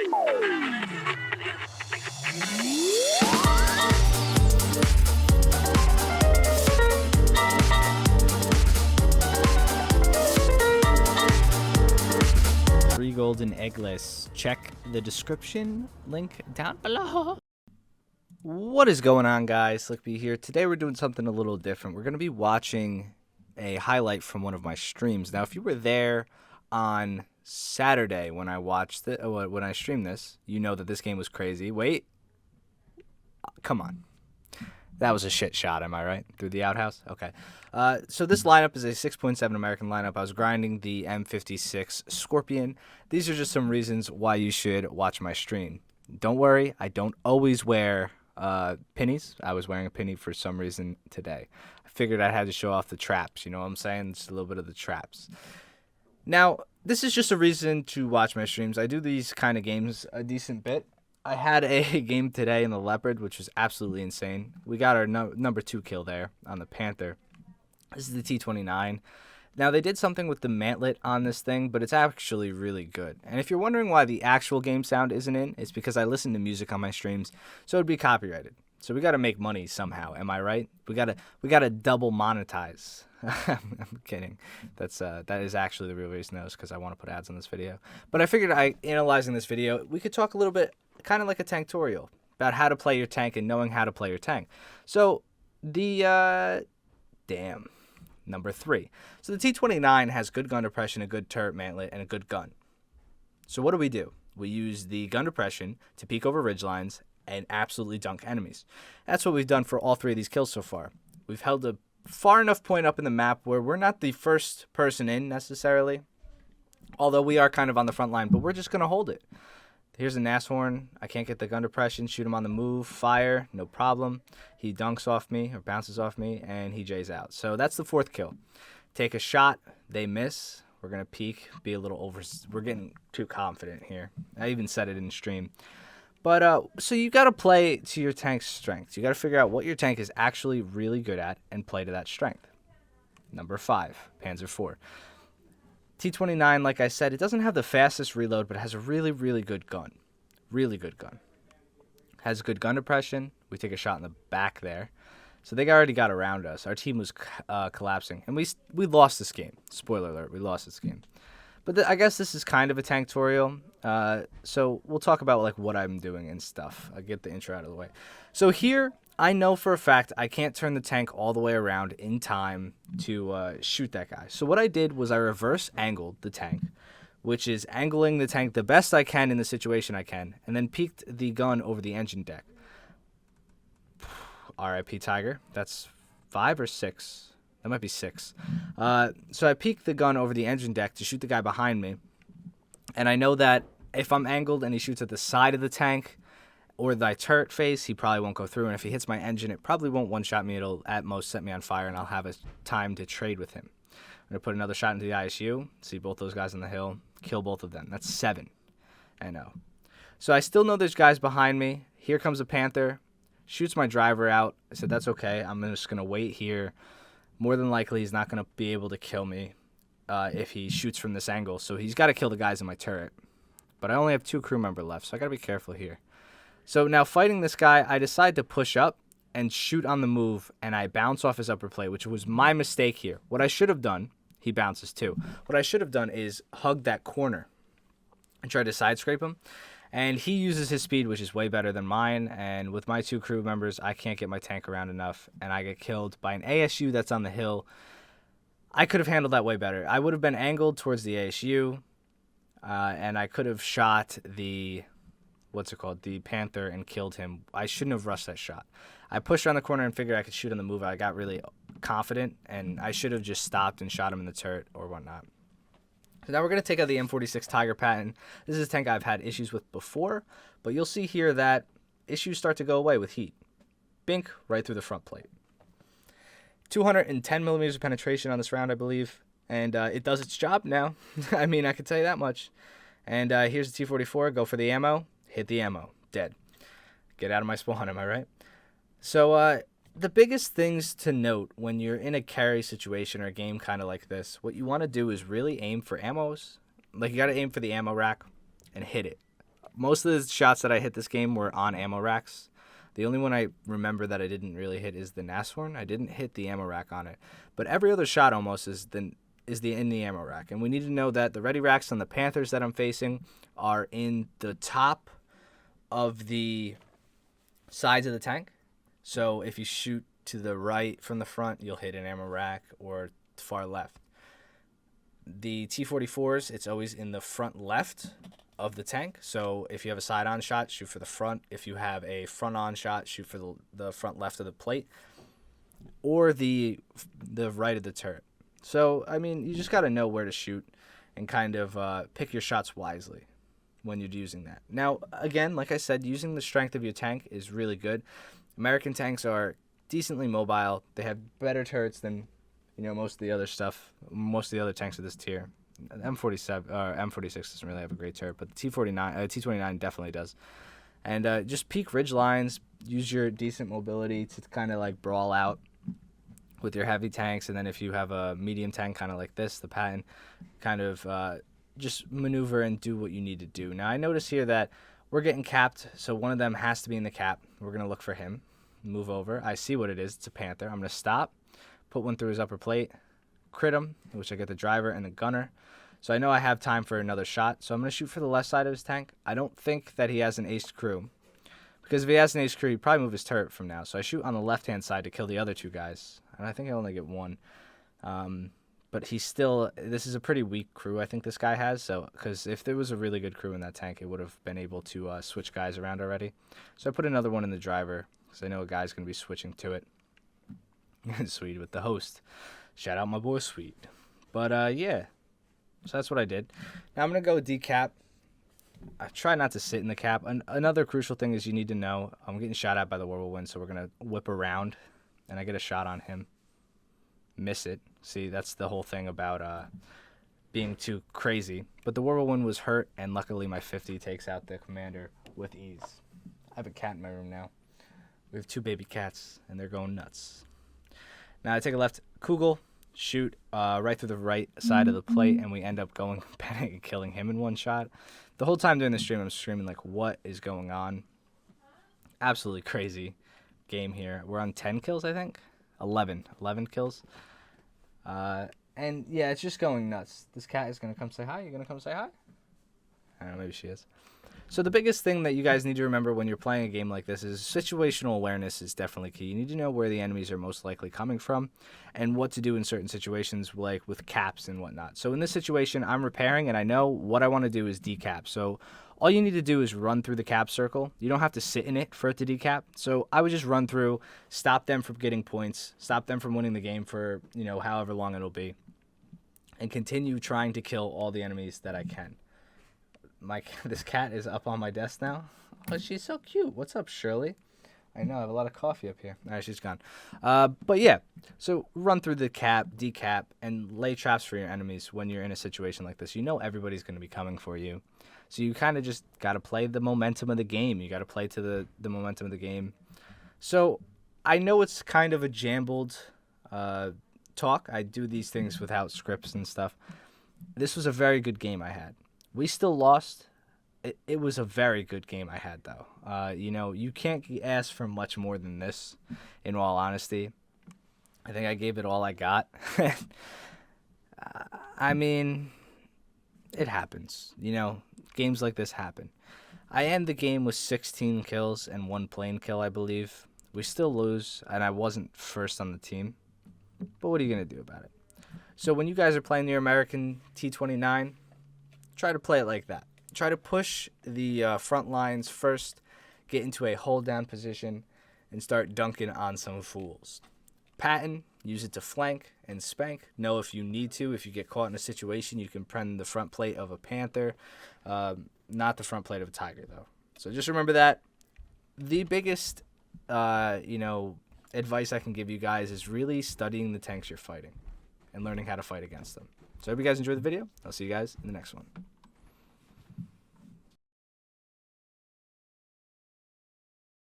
Three golden eggless. Check the description link down below. What is going on, guys? SlickB here. Today we're doing something a little different. We're going to be watching a highlight from one of my streams. Now, if you were there on Saturday when I watched it, when I streamed this, you know that this game was crazy. Wait. Come on. That was a shit shot, am I right? Through the outhouse? Okay. So this lineup is a 6.7 American lineup. I was grinding the M56 Scorpion. These are just some reasons why you should watch my stream. Don't worry, I don't always wear pennies. I was wearing a penny for some reason today. I figured I had to show off the traps, you know what I'm saying? Just a little bit of the traps. Now, this is just a reason to watch my streams. I do these kind of games a decent bit. I had a game today in the Leopard, which was absolutely insane. We got our number 2 kill there on the Panther. This is the T29. Now, they did something with the mantlet on this thing, but it's actually really good. And if you're wondering why the actual game sound isn't in, it's because I listen to music on my streams, so it'd be copyrighted. So we got to make money somehow, am I right? We got to double monetize. I'm kidding. That is actually the real reason, though, is because I want to put ads on this video. But I figured analyzing this video, we could talk a little bit, kind of like a tanktorial, about how to play your tank and knowing how to play your tank. So the number 3. So the T29 has good gun depression, a good turret mantlet, and a good gun. So what do? We use the gun depression to peek over ridgelines and absolutely dunk enemies. That's what we've done for all 3 of these kills so far. We've held a far enough point up in the map where we're not the first person in necessarily, although we are kind of on the front line, but we're just going to hold it. Here's a Nashorn. I can't get the gun depression. Shoot him on the move. Fire. No problem. He dunks off me or bounces off me, and he J's out. So that's the 4th kill. Take a shot. They miss. We're going to peek. Be a little over. We're getting too confident here. I even said it in stream. But so you got to play to your tank's strengths. You got to figure out what your tank is actually really good at and play to that strength. Number 5, Panzer IV. T29, like I said, it doesn't have the fastest reload, but it has a really, really good gun. Really good gun. Has good gun depression. We take a shot in the back there. So they already got around us. Our team was collapsing. And we lost this game. Spoiler alert, we lost this game. But I guess this is kind of a tanktorial. So we'll talk about like what I'm doing and stuff. I'll get the intro out of the way. So here, I know for a fact I can't turn the tank all the way around in time to shoot that guy. So what I did was I reverse angled the tank, which is angling the tank the best I can in the situation I can, and then peeked the gun over the engine deck. RIP Tiger. That's 5 or 6. That might be 6. So I peeked the gun over the engine deck to shoot the guy behind me, and I know that if I'm angled and he shoots at the side of the tank or the turret face, he probably won't go through. And if he hits my engine, it probably won't one-shot me. It'll at most set me on fire, and I'll have a time to trade with him. I'm going to put another shot into the ISU, see both those guys on the hill, kill both of them. That's 7. I know. So I still know there's guys behind me. Here comes a Panther. Shoots my driver out. I said, that's okay. I'm just going to wait here. More than likely, he's not going to be able to kill me if he shoots from this angle. So he's got to kill the guys in my turret. But I only have 2 crew members left, so I got to be careful here. So now fighting this guy, I decide to push up and shoot on the move, and I bounce off his upper plate, which was my mistake here. What I should have done, he bounces too. What I should have done is hug that corner and try to side scrape him. And he uses his speed, which is way better than mine. And with my 2 crew members, I can't get my tank around enough, and I get killed by an ASU that's on the hill. I could have handled that way better. I would have been angled towards the ASU, and I could have shot the the Panther and killed him. I shouldn't have rushed that shot. I pushed around the corner and figured I could shoot on the move. I got really confident, and I should have just stopped and shot him in the turret or whatnot. So now we're going to take out the M46 Tiger Patton. This is a tank I've had issues with before, but you'll see here that issues start to go away with heat. Bink, right through the front plate. 210 millimeters of penetration on this round, I believe, and it does its job now. I mean, I can tell you that much. And here's the T44. Go for the ammo. Hit the ammo. Dead. Get out of my spawn, am I right? So the biggest things to note when you're in a carry situation or a game kind of like this, what you want to do is really aim for ammos. Like, you got to aim for the ammo rack and hit it. most of the shots that I hit this game were on ammo racks. The only one I remember that I didn't really hit is the Nashorn. I didn't hit the ammo rack on it. But every other shot almost is in the ammo rack. And we need to know that the ready racks on the Panthers that I'm facing are in the top of the sides of the tank. So if you shoot to the right from the front, you'll hit an ammo rack, or far left. The T-44s, it's always in the front left of the tank. So if you have a side-on shot, shoot for the front. If you have a front-on shot, shoot for the front left of the plate, or the right of the turret. So, I mean, you just got to know where to shoot and kind of pick your shots wisely when you're using that. Now, again, like I said, using the strength of your tank is really good. American tanks are decently mobile. They have better turrets than, most of the other stuff, most of the other tanks of this tier. M47 or M46 doesn't really have a great turret, but the T29 definitely does. And just peak ridge lines, use your decent mobility to kind of like brawl out with your heavy tanks. And then if you have a medium tank kind of like this, the Patton, kind of just maneuver and do what you need to do. Now I notice here that we're getting capped, so one of them has to be in the cap. We're going to look for him. Move over. I see what it is. It's a Panther. I'm going to stop, put one through his upper plate, crit him, which I get the driver and the gunner. So I know I have time for another shot. So I'm going to shoot for the left side of his tank. I don't think that he has an aced crew, because if he has an aced crew, he'd probably move his turret from now. So I shoot on the left-hand side to kill the other two guys. And I think I only get one. But he's still, this is a pretty weak crew I think this guy has. So, because if there was a really good crew in that tank, it would have been able to switch guys around already. So I put another one in the driver, because I know a guy's going to be switching to it. Sweet with the host. Shout out my boy Sweet. But yeah, so that's what I did. Now I'm going to go decap. I try not to sit in the cap. Another crucial thing is you need to know, I'm getting shot at by the whirlwind, so we're going to whip around, and I get a shot on him. Miss it. See, that's the whole thing about being too crazy. But the whirlwind was hurt, and luckily my 50 takes out the commander with ease. I have a cat in my room now. We have 2 baby cats, and they're going nuts. Now I take a left Kugel, shoot right through the right side of the plate, and we end up going panic and killing him in one shot. The whole time during the stream, I'm screaming like, what is going on? Absolutely crazy game here. We're on 10 kills, I think. 11 kills. And yeah, it's just going nuts. This cat is going to come say hi. You going to come say hi? I don't know, maybe she is. So the biggest thing that you guys need to remember when you're playing a game like this is situational awareness is definitely key. You need to know where the enemies are most likely coming from and what to do in certain situations, like with caps and whatnot. So in this situation, I'm repairing, and I know what I want to do is decap. So all you need to do is run through the cap circle. You don't have to sit in it for it to decap. So I would just run through, stop them from getting points, stop them from winning the game for, however long it'll be, and continue trying to kill all the enemies that I can. This cat is up on my desk now. Oh, she's so cute. What's up, Shirley? I know, I have a lot of coffee up here. All right, she's gone. But yeah, so run through the cap, decap, and lay traps for your enemies when you're in a situation like this. You know everybody's going to be coming for you. So you kind of just got to play the momentum of the game. You got to play to the momentum of the game. So I know it's kind of a jumbled talk. I do these things without scripts and stuff. This was a very good game I had. We still lost. It was a very good game I had, though. You can't ask for much more than this, in all honesty. I think I gave it all I got. I mean, it happens. Games like this happen. I end the game with 16 kills and 1 plane kill, I believe. We still lose, and I wasn't first on the team. But what are you going to do about it? So when you guys are playing your American T29, try to play it like that. Try to push the front lines first, get into a hold down position, and start dunking on some fools. Patton, use it to flank and spank. Know if you need to. If you get caught in a situation, you can prend the front plate of a Panther. Not the front plate of a Tiger, though. So just remember that. The biggest, advice I can give you guys is really studying the tanks you're fighting and learning how to fight against them. So I hope you guys enjoyed the video. I'll see you guys in the next one.